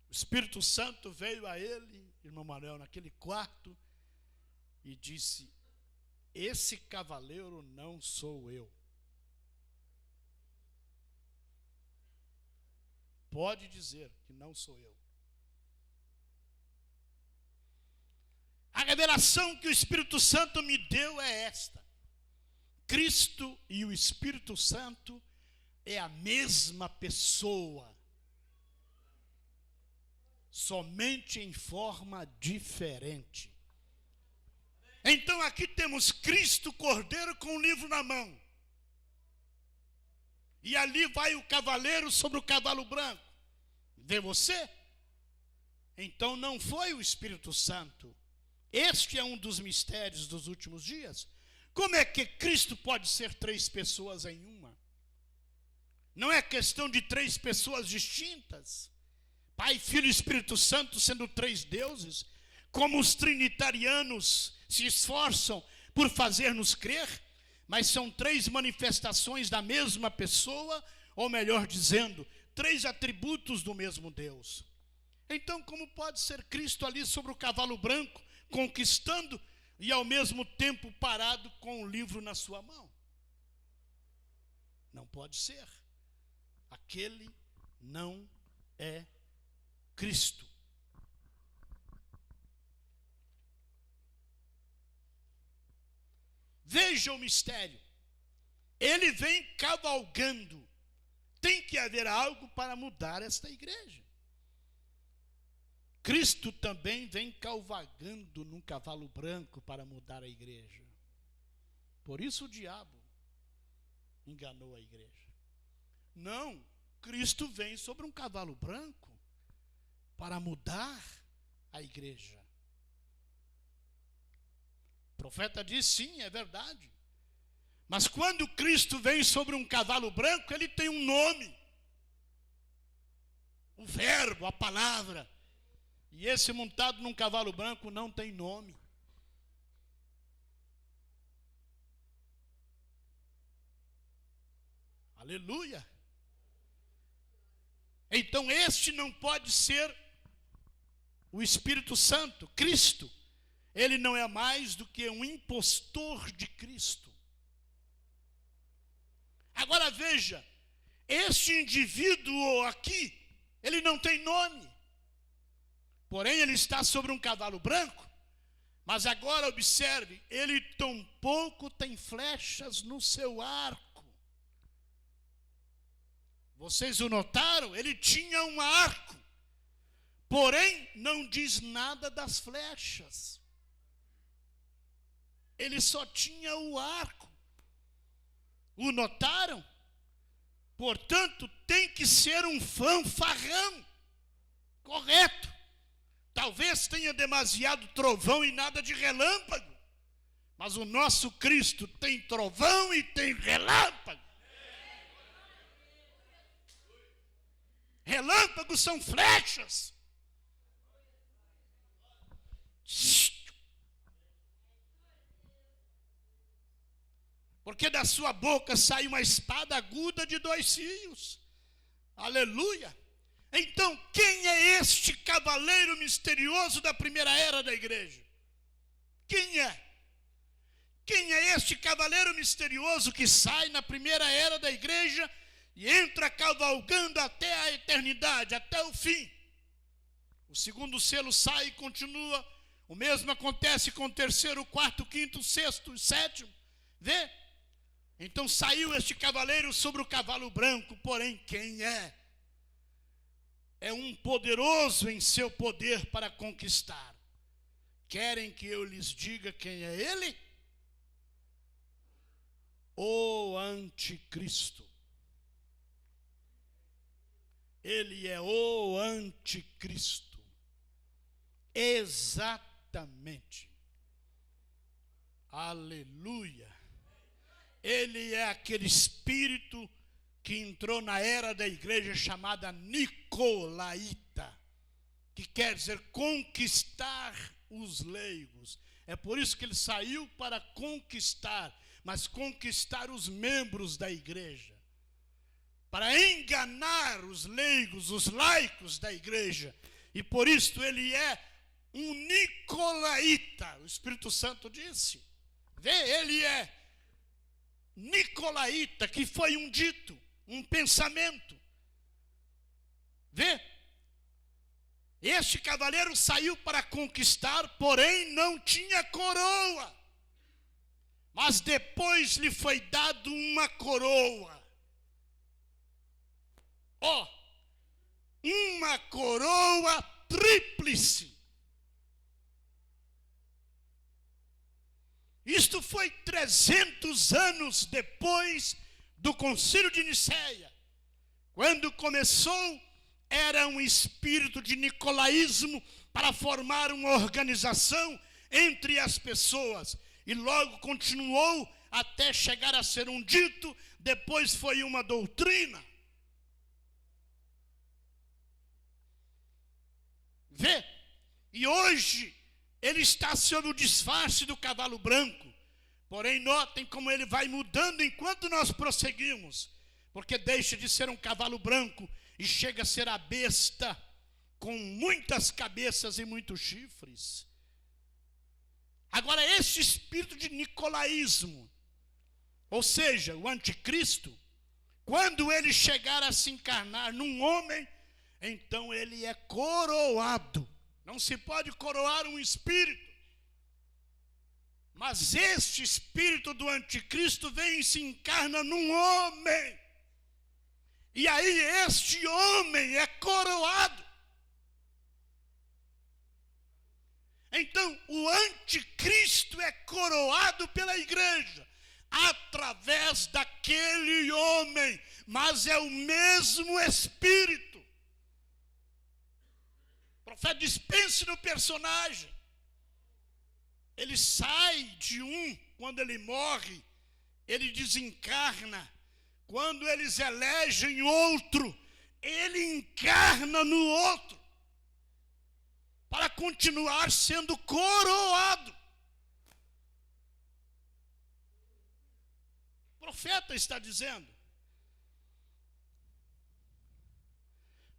[SPEAKER 1] O Espírito Santo veio a ele, irmão Manuel, naquele quarto e disse: esse cavaleiro não sou eu. Pode dizer que não sou eu. A revelação que o Espírito Santo me deu é esta: Cristo e o Espírito Santo é a mesma pessoa, somente em forma diferente. Então aqui temos Cristo Cordeiro com o livro na mão. E ali vai o cavaleiro sobre o cavalo branco. Vê você? Então não foi o Espírito Santo. Este é um dos mistérios dos últimos dias. Como é que Cristo pode ser três pessoas em uma? Não é questão de três pessoas distintas. Pai, Filho e Espírito Santo sendo três deuses, como os trinitarianos se esforçam por fazer-nos crer, mas são três manifestações da mesma pessoa, ou melhor dizendo, três atributos do mesmo Deus. Então, como pode ser Cristo ali sobre o cavalo branco, conquistando e ao mesmo tempo parado com o livro na sua mão? Não pode ser. Aquele não é Cristo. Veja o mistério. Ele vem cavalgando. Tem que haver algo para mudar esta igreja. Cristo também vem cavalgando num cavalo branco para mudar a igreja. Por isso o diabo enganou a igreja. Não, Cristo vem sobre um cavalo branco para mudar a igreja. O profeta diz: sim, é verdade. Mas quando Cristo vem sobre um cavalo branco, ele tem um nome. O verbo, a palavra. E esse montado num cavalo branco não tem nome. Aleluia. Então este não pode ser o Espírito Santo, Cristo. Ele não é mais do que um impostor de Cristo. Agora veja, este indivíduo aqui, ele não tem nome. Porém, ele está sobre um cavalo branco. Mas agora observe, ele tampouco tem flechas no seu arco. Vocês o notaram? Ele tinha um arco. Porém, não diz nada das flechas. Ele só tinha o arco. O notaram? Portanto, tem que ser um fanfarrão. Correto. Talvez tenha demasiado trovão e nada de relâmpago. Mas o nosso Cristo tem trovão e tem relâmpago. Relâmpagos são flechas. Porque da sua boca sai uma espada aguda de 2 fios. Aleluia! Então, quem é este cavaleiro misterioso da primeira era da igreja? Quem é? Quem é este cavaleiro misterioso que sai na primeira era da igreja e entra cavalgando até a eternidade, até o fim? O segundo selo sai e continua. O mesmo acontece com o terceiro, o quarto, o quinto, o sexto, o sétimo. Vê? Então saiu este cavaleiro sobre o cavalo branco, porém quem é? É um poderoso em seu poder para conquistar. Querem que eu lhes diga quem é ele? O anticristo. Ele é o anticristo. Exatamente. Aleluia. Ele é aquele espírito que entrou na era da igreja chamada nicolaíta, que quer dizer conquistar os leigos. É por isso que ele saiu para conquistar, mas conquistar os membros da igreja, para enganar os leigos, os laicos da igreja. E por isso ele é um nicolaíta. O Espírito Santo disse, vê, ele é nicolaíta, que foi um dito, um pensamento. Vê? Este cavaleiro saiu para conquistar, porém não tinha coroa. Mas depois lhe foi dado uma coroa. Uma coroa tríplice. Isto foi 300 anos depois do Concílio de Nicéia. Quando começou, era um espírito de nicolaísmo para formar uma organização entre as pessoas. E logo continuou até chegar a ser um dito, depois foi uma doutrina. Vê? E hoje ele está sob o disfarce do cavalo branco. Porém, notem como ele vai mudando enquanto nós prosseguimos. Porque deixa de ser um cavalo branco e chega a ser a besta com muitas cabeças e muitos chifres. Agora, esse espírito de nicolaísmo, ou seja, o anticristo, quando ele chegar a se encarnar num homem, então ele é coroado. Não se pode coroar um espírito. Mas este espírito do anticristo vem e se encarna num homem. E aí este homem é coroado. Então o anticristo é coroado pela igreja, através daquele homem, mas é o mesmo espírito. O profeta diz, pense no personagem. Ele sai de um, quando ele morre, ele desencarna. Quando eles elegem outro, ele encarna no outro, para continuar sendo coroado. O profeta está dizendo,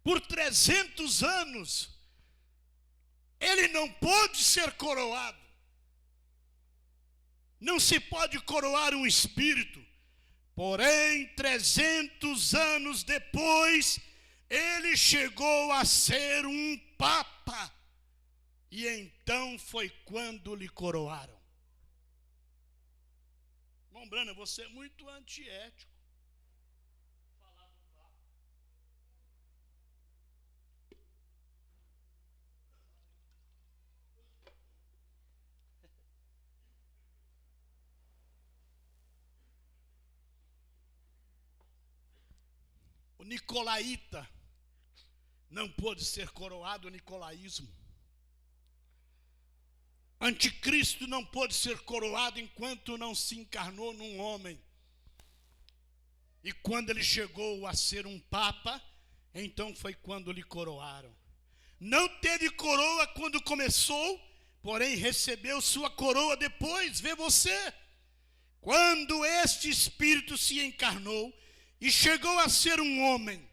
[SPEAKER 1] por 300 anos, ele não pôde ser coroado. Não se pode coroar um espírito. Porém, 300 anos depois, ele chegou a ser um papa. E então foi quando lhe coroaram. Irmão Brana, você é muito antiético. Falar do papa. O nicolaíta não pôde ser coroado, o nicolaísmo. Anticristo não pôde ser coroado enquanto não se encarnou num homem. E quando ele chegou a ser um papa, então foi quando lhe coroaram. Não teve coroa quando começou, porém recebeu sua coroa depois. Vê você, quando este espírito se encarnou e chegou a ser um homem,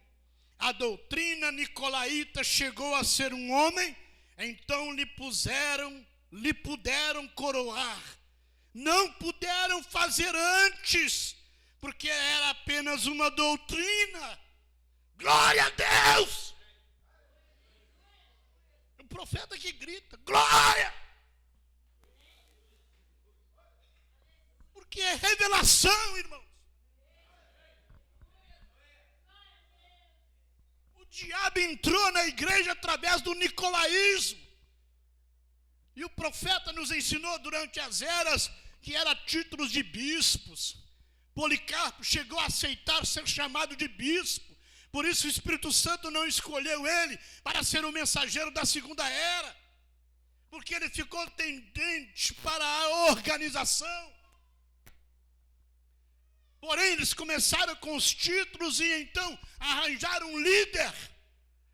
[SPEAKER 1] a doutrina nicolaíta chegou a ser um homem, então lhe puderam coroar. Não puderam fazer antes, porque era apenas uma doutrina. Glória a Deus! O profeta que grita, glória! Porque é revelação, irmãos. O diabo entrou na igreja através do nicolaísmo. E o profeta nos ensinou durante as eras que era títulos de bispos. Policarpo chegou a aceitar ser chamado de bispo. Por isso o Espírito Santo não escolheu ele para ser o mensageiro da segunda era. Porque ele ficou tendente para a organização. Porém, eles começaram com os títulos e então arranjaram um líder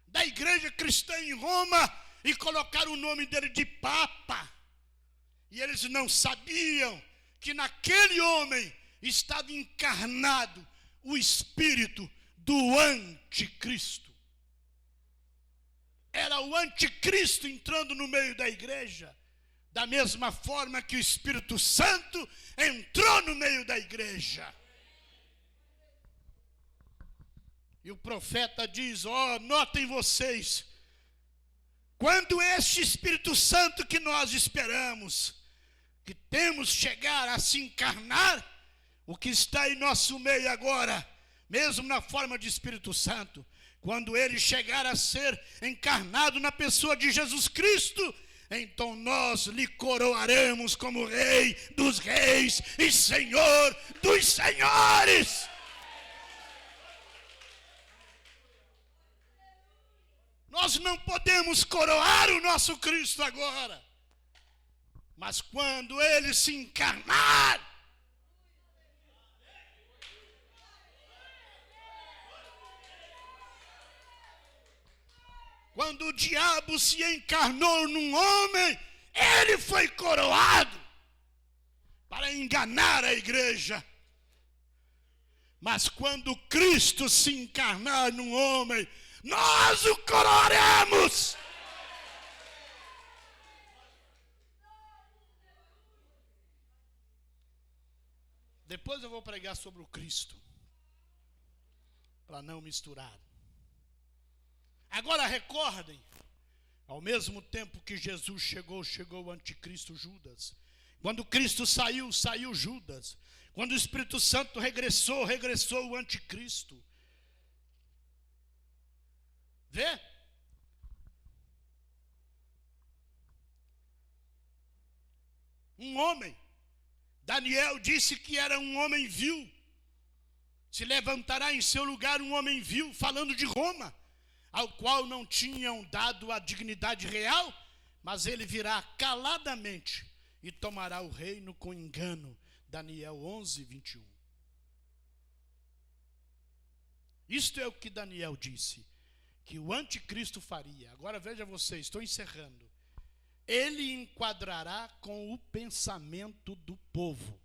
[SPEAKER 1] da igreja cristã em Roma e colocaram o nome dele de Papa. E eles não sabiam que naquele homem estava encarnado o espírito do anticristo. Era o anticristo entrando no meio da igreja, da mesma forma que o Espírito Santo entrou no meio da igreja. E o profeta diz, notem vocês, quando este Espírito Santo que nós esperamos, que temos chegar a se encarnar, o que está em nosso meio agora, mesmo na forma de Espírito Santo, quando ele chegar a ser encarnado na pessoa de Jesus Cristo, então nós lhe coroaremos como Rei dos Reis e Senhor dos Senhores. Nós não podemos coroar o nosso Cristo agora, mas quando ele se encarnar, quando o diabo se encarnou num homem, ele foi coroado para enganar a igreja. Mas quando Cristo se encarnar num homem, nós o coroaremos. Depois eu vou pregar sobre o Cristo, para não misturar. Agora recordem, ao mesmo tempo que Jesus chegou o anticristo Judas. Quando Cristo saiu Judas. Quando o Espírito Santo regressou o anticristo. Vê? Um homem, Daniel disse que era um homem vil. Se levantará em seu lugar um homem vil, falando de Roma, ao qual não tinham dado a dignidade real, mas ele virá caladamente e tomará o reino com engano. Daniel 11, 21. Isto é o que Daniel disse, que o anticristo faria. Agora veja vocês, estou encerrando. Ele enquadrará com o pensamento do povo.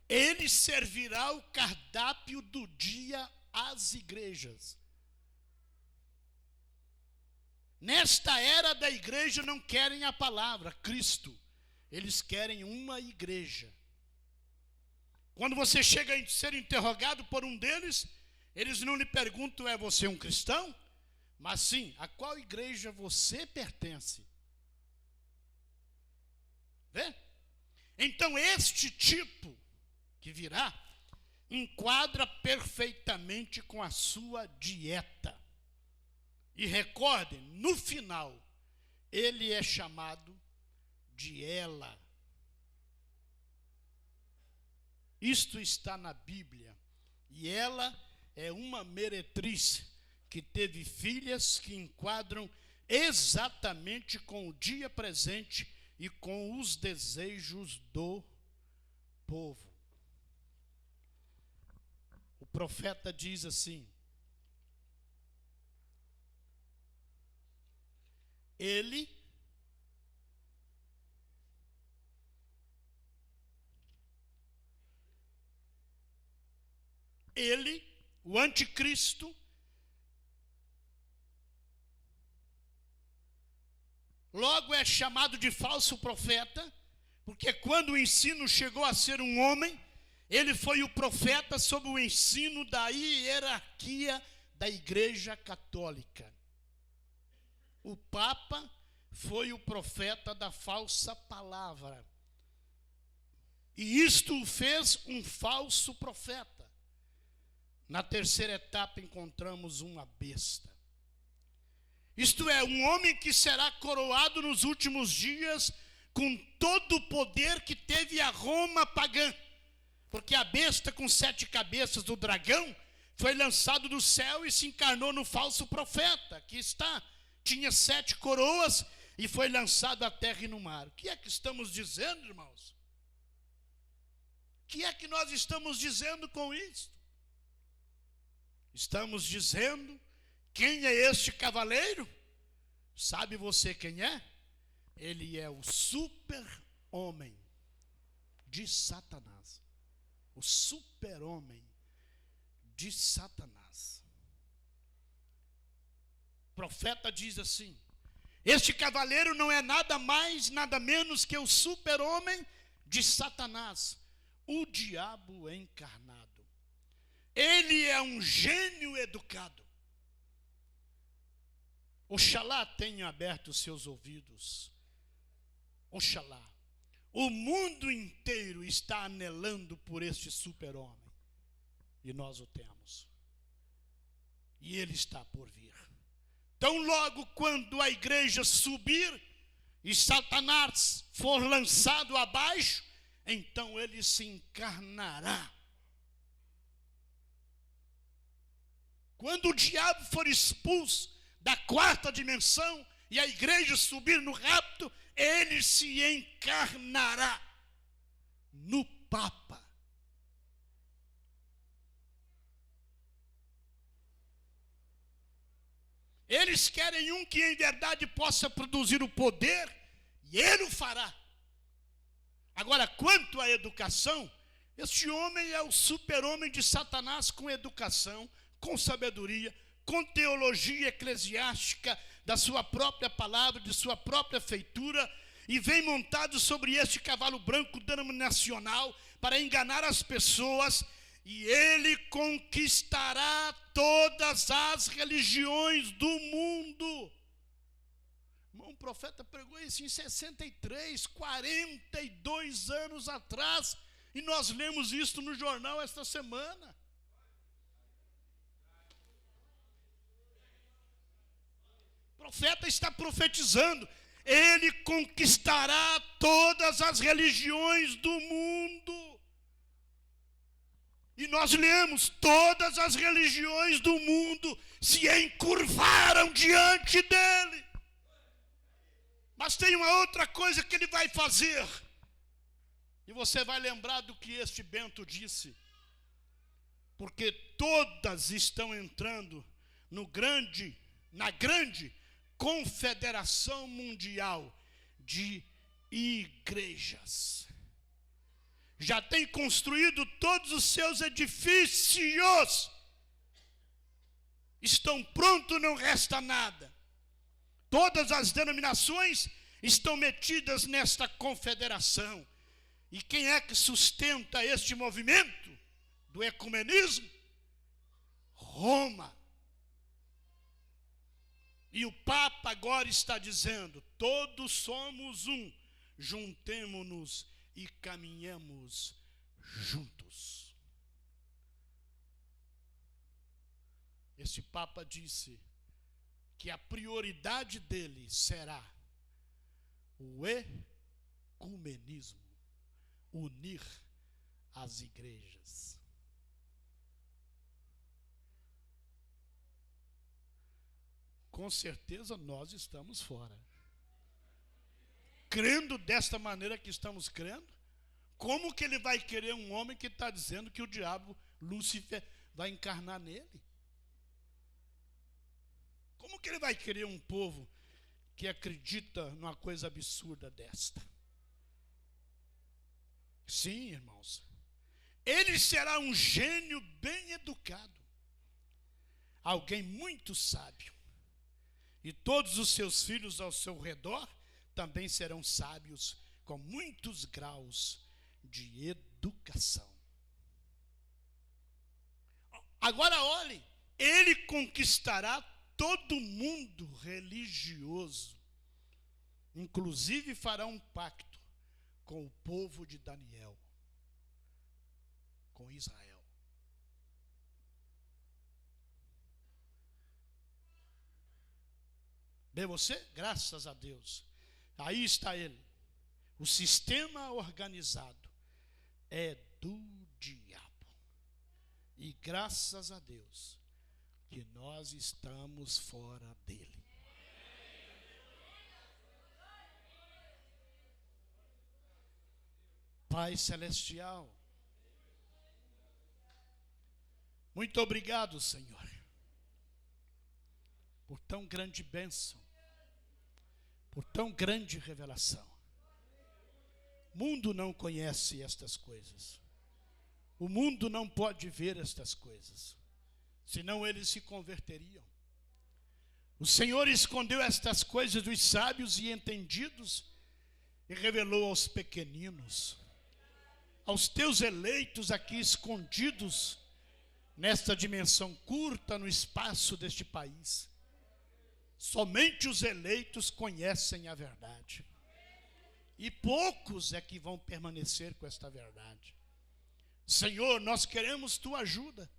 [SPEAKER 1] Ele servirá o cardápio do dia às igrejas. Nesta era da igreja não querem a palavra Cristo. Eles querem uma igreja. Quando você chega a ser interrogado por um deles, eles não lhe perguntam, é você um cristão? Mas sim, a qual igreja você pertence? Vê? Então este tipo que virá, enquadra perfeitamente com a sua dieta. E recordem, no final, ele é chamado de ela. Isto está na Bíblia. E ela é uma meretriz que teve filhas que enquadram exatamente com o dia presente e com os desejos do povo. O profeta diz assim: ele o anticristo, logo é chamado de falso profeta, porque quando o ensino chegou a ser um homem, ele foi o profeta sob o ensino da hierarquia da Igreja Católica. O Papa foi o profeta da falsa palavra. E isto o fez um falso profeta. Na terceira etapa encontramos uma besta. Isto é, um homem que será coroado nos últimos dias com todo o poder que teve a Roma pagã. Porque a besta com 7 cabeças do dragão foi lançado do céu e se encarnou no falso profeta. Aqui está, tinha 7 coroas e foi lançado à terra e no mar. O que é que estamos dizendo, irmãos? O que é que nós estamos dizendo com isso? Estamos dizendo, quem é este cavaleiro? Sabe você quem é? Ele é o super-homem de Satanás. O super-homem de Satanás. O profeta diz assim: este cavaleiro não é nada mais, nada menos que o super-homem de Satanás, o diabo encarnado. Ele é um gênio educado. Oxalá tenha aberto os seus ouvidos. Oxalá. O mundo inteiro está anelando por este super-homem. E nós o temos. E ele está por vir. Tão logo quando a igreja subir e Satanás for lançado abaixo, então ele se encarnará. Quando o diabo for expulso da 4ª dimensão e a igreja subir no rapto, ele se encarnará no Papa. Eles querem um que em verdade possa produzir o poder, e ele o fará. Agora, quanto à educação, este homem é o super-homem de Satanás com educação, com sabedoria, com teologia eclesiástica da sua própria palavra, de sua própria feitura, e vem montado sobre este cavalo branco denominacional para enganar as pessoas, e ele conquistará todas as religiões do mundo. O profeta pregou isso em 63, 42 anos atrás, e nós lemos isso no jornal esta semana. O profeta está profetizando: ele conquistará todas as religiões do mundo. E nós lemos: todas as religiões do mundo se encurvaram diante dele. Mas tem uma outra coisa que ele vai fazer. E você vai lembrar do que este Bento disse. Porque todas estão entrando na grande Confederação Mundial de Igrejas. Já tem construído todos os seus edifícios. Estão prontos, não resta nada. Todas as denominações estão metidas nesta confederação. E quem é que sustenta este movimento do ecumenismo? Roma. E o Papa agora está dizendo: todos somos um, juntemo-nos e caminhemos juntos. Este Papa disse que a prioridade dele será o ecumenismo, unir as igrejas. Com certeza nós estamos fora. Crendo desta maneira que estamos crendo, como que ele vai querer um homem que está dizendo que o diabo, Lúcifer, vai encarnar nele? Como que ele vai querer um povo que acredita numa coisa absurda desta? Sim, irmãos, ele será um gênio bem educado. alguém muito sábio. E todos os seus filhos ao seu redor também serão sábios, com muitos graus de educação. Agora olhe, ele conquistará todo mundo religioso. Inclusive fará um pacto com o povo de Daniel, com Israel. Vê você? Graças a Deus. Aí está ele. O sistema organizado é do diabo. E graças a Deus que nós estamos fora dele. Pai Celestial, muito obrigado, Senhor, por tão grande bênção, por tão grande revelação. O mundo não conhece estas coisas. O mundo não pode ver estas coisas, senão eles se converteriam. O Senhor escondeu estas coisas dos sábios e entendidos e revelou aos pequeninos, aos teus eleitos aqui escondidos nesta dimensão curta no espaço deste país. Somente os eleitos conhecem a verdade. E poucos é que vão permanecer com esta verdade. Senhor, nós queremos tua ajuda,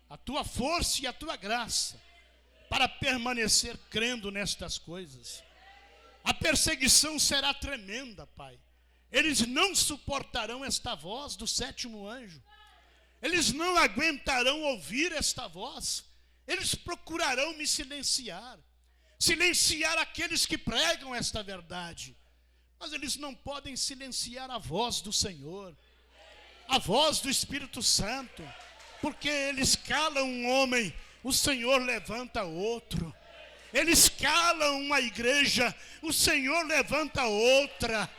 [SPEAKER 1] a tua força e a tua graça, para permanecer crendo nestas coisas. A perseguição será tremenda, Pai. Eles não suportarão esta voz do sétimo anjo. Eles não aguentarão ouvir esta voz. Eles procurarão me silenciar. Silenciar aqueles que pregam esta verdade. Mas eles não podem silenciar a voz do Senhor, a voz do Espírito Santo, porque eles calam um homem, o Senhor levanta outro. Eles calam uma igreja, o Senhor levanta outra.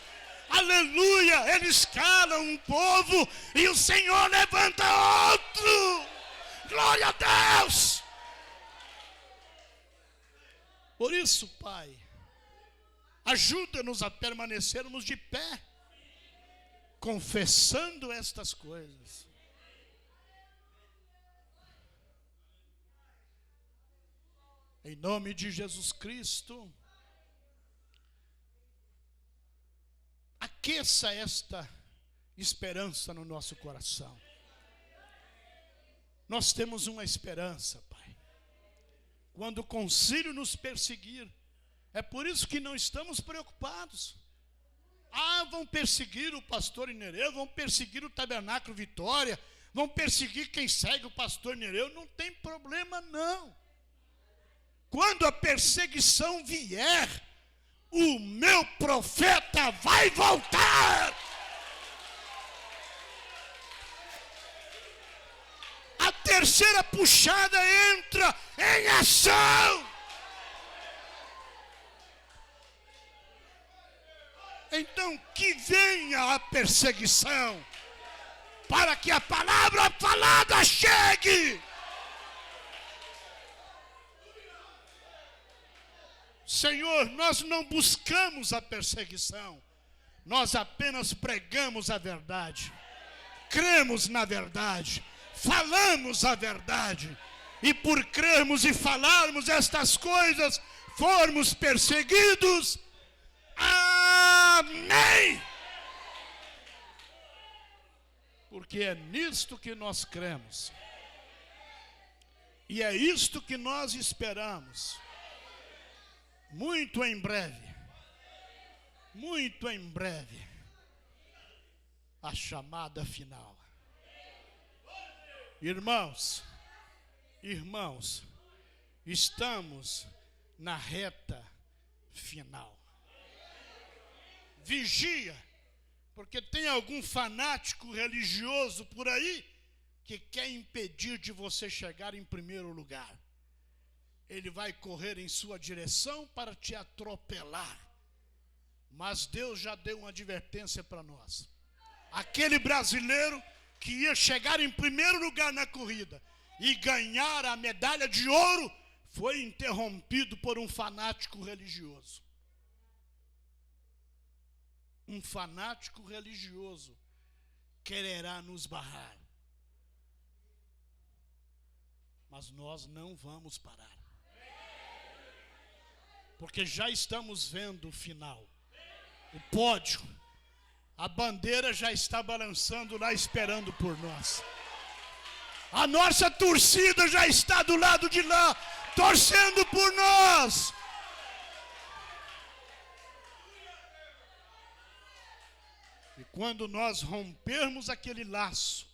[SPEAKER 1] Aleluia, eles calam um povo e o Senhor levanta outro. Glória a Deus. Por isso, Pai, ajuda-nos a permanecermos de pé, confessando estas coisas. Em nome de Jesus Cristo, aqueça esta esperança no nosso coração. Nós temos uma esperança, Pai. Quando o concílio nos perseguir, é por isso que não estamos preocupados. Vão perseguir o pastor Inereu, vão perseguir o Tabernáculo Vitória, vão perseguir quem segue o pastor Inereu. Não tem problema, não. Quando a perseguição vier, o meu profeta vai voltar. A terceira puxada entra em ação. Então que venha a perseguição, para que a palavra falada chegue. Senhor, nós não buscamos a perseguição, nós apenas pregamos a verdade, cremos na verdade, falamos a verdade, e por crermos e falarmos estas coisas, formos perseguidos. Amém! Porque é nisto que nós cremos, e é isto que nós esperamos. Muito em breve, a chamada final. Irmãos, estamos na reta final. Vigia, porque tem algum fanático religioso por aí que quer impedir de você chegar em primeiro lugar. Ele vai correr em sua direção para te atropelar. Mas Deus já deu uma advertência para nós. Aquele brasileiro que ia chegar em primeiro lugar na corrida e ganhar a medalha de ouro, foi interrompido por um fanático religioso. Um fanático religioso quererá nos barrar. Mas nós não vamos parar. Porque já estamos vendo o final. O pódio. A bandeira já está balançando lá, esperando por nós. A nossa torcida já está do lado de lá, torcendo por nós. E quando nós rompermos aquele laço,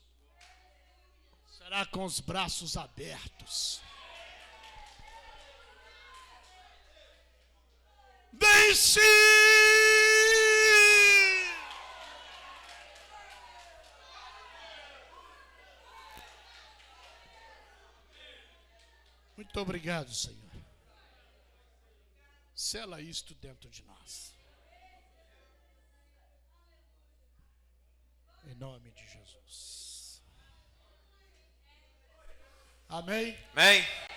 [SPEAKER 1] será com os braços abertos. Venci! Muito obrigado, Senhor. Sela isto dentro de nós. Em nome de Jesus. Amém?
[SPEAKER 2] Amém.